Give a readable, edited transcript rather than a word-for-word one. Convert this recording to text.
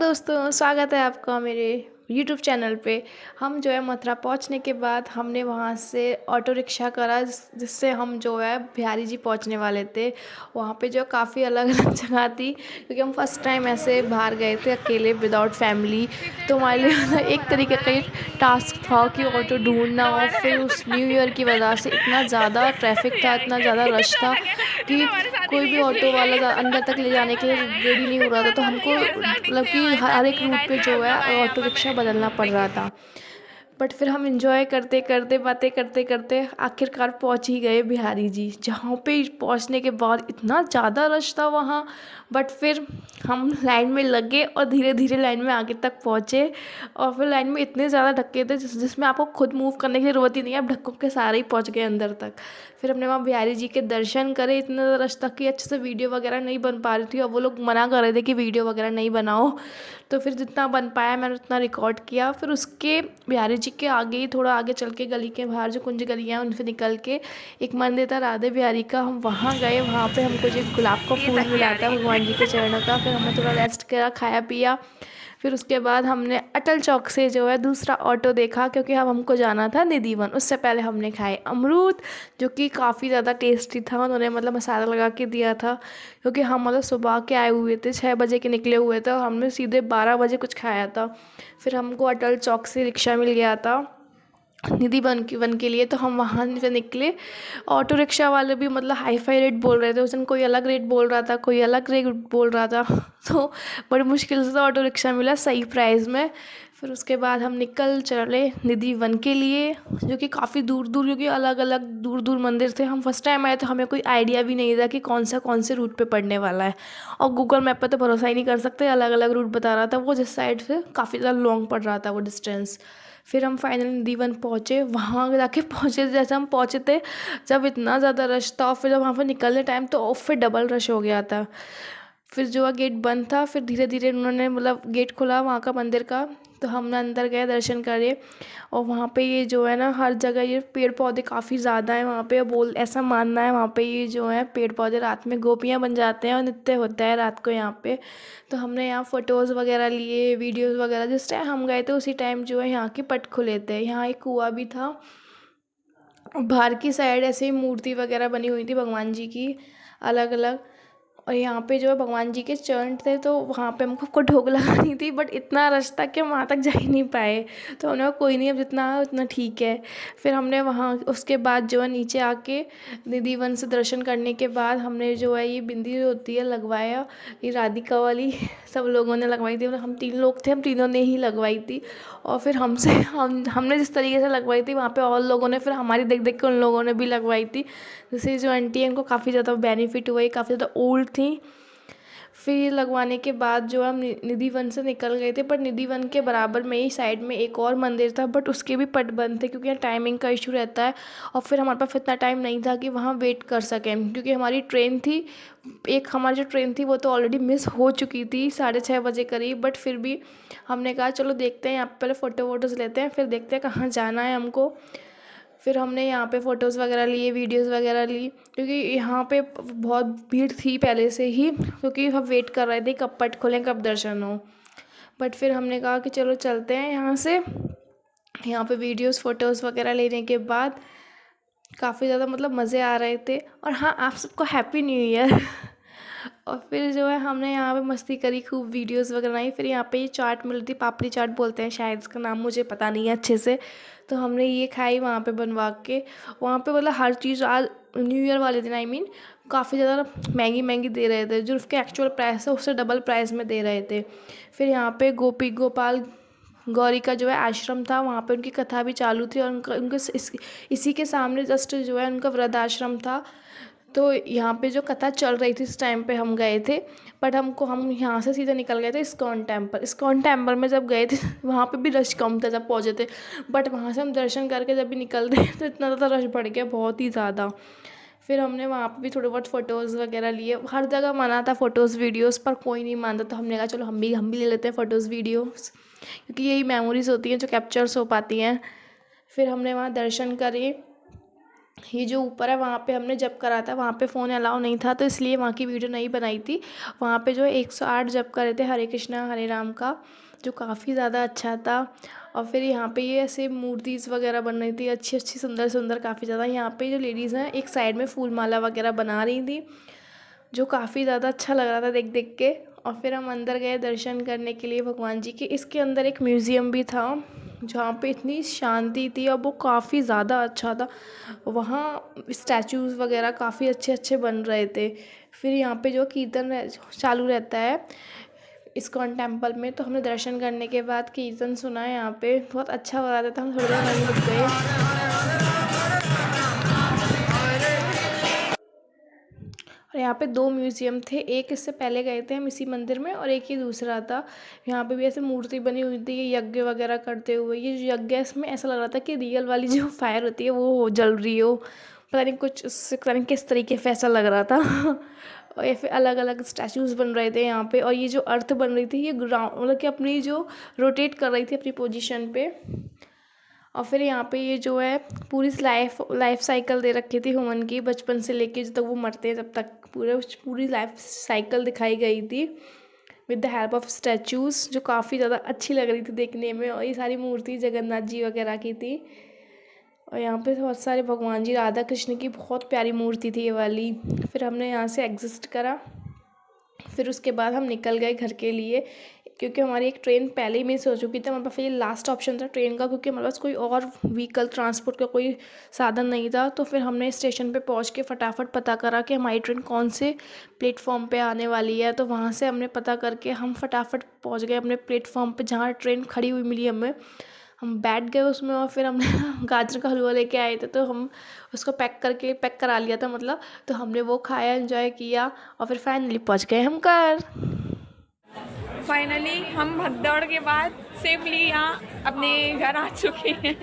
दोस्तों, स्वागत है आपका मेरे यूट्यूब चैनल पे। हम जो है मथुरा पहुंचने के बाद हमने वहां से ऑटो रिक्शा करा जिससे हम जो है बिहारी जी पहुंचने वाले थे। वहां पे जो काफ़ी अलग अलग जगह थी क्योंकि हम फर्स्ट टाइम ऐसे बाहर गए थे अकेले विदाउट फैमिली। तो हमारे लिए मतलब एक तरीके का ये टास्क था कि ऑटो ढूंढना। और फिर उस न्यू ईयर की वजह से इतना ज़्यादा ट्रैफिक था, इतना ज़्यादा रश था कि कोई भी ऑटो वाला अंदर तक ले जाने के लिए रेडी नहीं हो रहा था। तो हमको मतलब कि हर एक रूट पे जो है ऑटो रिक्शा बदलना पड़ रहा था। बट फिर हम इंजॉय करते करते बातें करते करते आखिरकार पहुंच ही गए बिहारी जी, जहाँ पे पहुंचने के बाद इतना ज़्यादा रश था वहाँ। बट फिर हम लाइन में लगे और धीरे धीरे लाइन में आगे तक पहुँचे। और फिर लाइन में इतने ज़्यादा धक्के थे जिसमें आपको खुद मूव करने की ज़रूरत ही नहीं है, आप धक्कों के सारे ही पहुँच गए अंदर तक। फिर हमने वहाँ बिहारी जी के दर्शन करे। इतना ज़्यादा रश था कि अच्छे से वीडियो वगैरह नहीं बन पा रही थी और वो लोग मना कर रहे थे कि वीडियो वगैरह नहीं बनाओ। तो फिर जितना बन पाया मैंने उतना रिकॉर्ड किया। फिर उसके बिहारी जी के आगे ही थोड़ा आगे चल के गली के बाहर जो कुंज गलियाँ हैं उनसे निकल के एक मंदिर था राधे बिहारी का, हम वहाँ गए। वहाँ पे हमको जो गुलाब का फूल मिला था भगवान जी के चरणों का। फिर हमने थोड़ा रेस्ट करा, खाया पिया। फिर उसके बाद हमने अटल चौक से जो है दूसरा ऑटो देखा क्योंकि अब हमको जाना था निधिवन। उससे पहले हमने खाए अमरूद जो कि काफ़ी ज़्यादा टेस्टी था। उन्होंने मतलब मसाला लगा के दिया था क्योंकि हम मतलब सुबह के आए हुए थे, 6 बजे के निकले हुए थे और हमने सीधे 12 बजे कुछ खाया था। फिर हमको अटल चौक से रिक्शा मिल गया था निधि वन के लिए, तो हम वहाँ से निकले। ऑटो रिक्शा वाले भी मतलब हाई फाई रेट बोल रहे थे उस दिन, कोई अलग रेट बोल रहा था, कोई अलग रेट बोल रहा था। तो बड़ी मुश्किल से तो ऑटो रिक्शा मिला सही प्राइस में। फिर उसके बाद हम निकल चले निधि वन के लिए जो कि काफ़ी दूर दूर, क्योंकि अलग अलग दूर दूर मंदिर थे। हम फर्स्ट टाइम आए तो हमें कोई आइडिया भी नहीं था कि कौन से रूट पे पड़ने वाला है। और गूगल मैप पे तो भरोसा ही नहीं कर सकते, अलग अलग रूट बता रहा था वो, जिस साइड से काफ़ी ज़्यादा लॉन्ग पड़ रहा था वो डिस्टेंस। फिर हम फाइनली दीवन पहुँचे। वहाँ जाके पहुँचे जैसे हम पहुँचे थे जब इतना ज़्यादा रश था, और फिर जब वहाँ पर निकलने टाइम तो और फिर डबल रश हो गया था। फिर जो है गेट बंद था, फिर धीरे धीरे उन्होंने मतलब गेट खोला वहाँ का मंदिर का, तो हमने अंदर गए दर्शन करे। और वहाँ पे ये जो है ना हर जगह ये पेड़ पौधे काफ़ी ज़्यादा हैं वहाँ पे। बोल ऐसा मानना है वहाँ पे ये जो है पेड़ पौधे रात में गोपियाँ बन जाते हैं और नृत्य होता है रात को यहाँ पे। तो हमने यहाँ फ़ोटोज़ वगैरह लिए, वीडियोज़ वगैरह। जिस टाइम हम गए थे उसी टाइम जो है यहाँ के पट खुले थे। यहाँ एक कुआँ भी था। बाहर की साइड ऐसे ही मूर्ति वगैरह बनी हुई थी भगवान जी की अलग अलग। और यहाँ पे जो है भगवान जी के चरण थे, तो वहाँ पे हमको ढोक लगानी थी। बट इतना रश था कि हम वहाँ तक जा ही नहीं पाए। तो हमने कहा कोई नहीं, अब जितना है उतना ठीक है। फिर हमने वहाँ उसके बाद जो है नीचे आके निधि वन से दर्शन करने के बाद हमने जो है ये बिंदी जो होती है लगवाया, ये राधिका वाली। सब लोगों ने लगवाई थी, मतलब हम 3 लोग थे, हम तीनों ने ही लगवाई थी। और फिर हमने जिस तरीके से लगवाई थी वहाँ पे और लोगों ने फिर हमारी देख देख के उन लोगों ने भी लगवाई थी। जैसे जो आंटी है उनको काफ़ी ज़्यादा बेनिफिट हुआ, काफ़ी ज़्यादा ओल्ड थी। फिर ये लगवाने के बाद जो हम निधि वन से निकल गए थे। पर निधि वन के बराबर में ही साइड में एक और मंदिर था, बट उसके भी पट बंद थे क्योंकि यहाँ टाइमिंग का इशू रहता है। और फिर हमारे पास इतना टाइम नहीं था कि वहाँ वेट कर सकें, क्योंकि हमारी ट्रेन थी। एक हमारी जो ट्रेन थी वो तो ऑलरेडी मिस हो चुकी थी 6:30 बजे करीब। बट फिर भी हमने कहा चलो देखते हैं, यहाँ पे पहले फ़ोटो वोटोज़ लेते हैं फिर देखते हैं कहाँ जाना है हमको। फिर हमने यहाँ पे फ़ोटोज़ वगैरह लिए, वीडियोज़ वगैरह ली, क्योंकि यहाँ पे बहुत भीड़ थी पहले से ही, क्योंकि हम वेट कर रहे थे कब पट खुलें कब दर्शन हो। बट फिर हमने कहा कि चलो चलते हैं यहाँ से। यहाँ पे वीडियोज़ फ़ोटोज़ वगैरह लेने के बाद काफ़ी ज़्यादा मतलब मज़े आ रहे थे। और हाँ, आप सबको हैप्पी न्यू ईयर। और फिर जो है हमने यहाँ पे मस्ती करी, खूब वीडियोस वगैरह बनाई। फिर यहाँ पे ये चाट मिल रही थी, पापड़ी चाट बोलते हैं शायद इसका नाम, मुझे पता नहीं है अच्छे से। तो हमने ये खाई वहाँ पे बनवा के। वहाँ पे मतलब हर चीज़ आज न्यू ईयर वाले दिन काफ़ी ज़्यादा महंगी महंगी दे रहे थे, जो उसके एक्चुअल प्राइस है उससे डबल प्राइस में दे रहे थे। फिर यहाँ पे गोपी गोपाल गौरी का जो है आश्रम था, वहाँ पे उनकी कथा भी चालू थी। और उनका उनके इसी के सामने जस्ट जो है उनका वृद्धाश्रम था। तो यहाँ पे जो कथा चल रही थी इस टाइम पे हम गए थे। बट हम यहाँ से सीधे निकल गए थे इस्कॉन टेम्पल में। जब गए थे वहाँ पे भी रश कम था जब पहुँचे थे। बट वहाँ से हम दर्शन करके जब भी निकल रहे तो इतना ज़्यादा रश बढ़ गया, बहुत ही ज़्यादा। फिर हमने वहाँ पे भी थोड़े बहुत फ़ोटोज़ वगैरह लिए। हर जगह मना था फ़ोटोज़ वीडियोज़, पर कोई नहीं मानता। तो हमने कहा चलो हम भी ले लेते हैं फ़ोटोज़ वीडियोज़, क्योंकि यही मेमोरीज़ होती हैं जो कैप्चर्स हो पाती हैं। फिर हमने वहाँ दर्शन करे। ये जो ऊपर है वहाँ पे हमने जप करा था, वहाँ पे फ़ोन अलाउ नहीं था तो इसलिए वहाँ की वीडियो नहीं बनाई थी। वहाँ पे जो 108 जप करे थे हरे कृष्णा हरे राम का, जो काफ़ी ज़्यादा अच्छा था। और फिर यहाँ पे ये ऐसे मूर्तिज़ वगैरह बन रही थी अच्छी अच्छी, सुंदर सुंदर काफ़ी ज़्यादा। यहाँ पे जो लेडीज़ हैं एक साइड में फूल माला वगैरह बना रही थी, जो काफ़ी ज़्यादा अच्छा लग रहा था देख देख के। और फिर हम अंदर गए दर्शन करने के लिए भगवान जी के। इसके अंदर एक म्यूज़ियम भी था जहाँ पे इतनी शांति थी और वो काफ़ी ज़्यादा अच्छा था। वहाँ स्टैचूज़ वगैरह काफ़ी अच्छे अच्छे बन रहे थे। फिर यहाँ पे जो कीर्तन चालू रहता है इस्कॉन टेम्पल में, तो हमने दर्शन करने के बाद कीर्तन सुना है यहाँ पे, बहुत अच्छा हो रहा था। हम थोड़ी देर वहीं रुक गए। और यहाँ पे 2 म्यूज़ियम थे, एक इससे पहले गए थे हम इसी मंदिर में और एक ही दूसरा था। यहाँ पे भी ऐसे मूर्ति बनी हुई थी यज्ञ वगैरह करते हुए। ये जो यज्ञ है इसमें ऐसा लग रहा था कि रियल वाली जो फायर होती है वो जल रही हो, पता नहीं कुछ उससे पता नहीं किस तरीके से ऐसा लग रहा था। और ये फिर अलग अलग स्टैचूज़ बन रहे थे यहाँ पे। और ये जो अर्थ बन रही थी ये ग्राउंड मतलब कि अपनी जो रोटेट कर रही थी अपनी पोजीशन पे। और फिर यहाँ पे ये जो है पूरी लाइफ साइकिल दे रखी थी ह्यूमन की, बचपन से लेके जब तक वो मरते हैं तब तक पूरी लाइफ साइकिल दिखाई गई थी with the help of statues, जो काफ़ी ज़्यादा अच्छी लग रही थी देखने में। और ये सारी मूर्ति जगन्नाथ जी वगैरह की थी। और यहाँ पे बहुत सारे भगवान जी राधा कृष्ण की बहुत प्यारी मूर्ति थी ये वाली। फिर हमने यहाँ से एग्जिस्ट करा, फिर उसके बाद हम निकल गए घर के लिए, क्योंकि हमारी एक ट्रेन पहले ही मिस हो चुकी थी। हमारे पास ये लास्ट ऑप्शन था ट्रेन का, क्योंकि हमारे पास कोई और व्हीकल ट्रांसपोर्ट का कोई साधन नहीं था। तो फिर हमने स्टेशन पे पहुंच के फटाफट पता करा कि हमारी ट्रेन कौन से प्लेटफॉर्म पे आने वाली है। तो वहाँ से हमने पता करके हम फटाफट पहुँच गए अपने प्लेटफॉर्म पे जहाँ ट्रेन खड़ी हुई मिली हमें। हम बैठ गए उसमें और फिर हमने गाजर का हलवा लेके आए थे, तो हम उसको पैक करा लिया था मतलब। तो हमने वो खाया, एंजॉय किया और फिर फाइनली पहुँच गए हम घर। फाइनली हम भगदौड़ के बाद सेफली यहाँ अपने घर आ चुके हैं।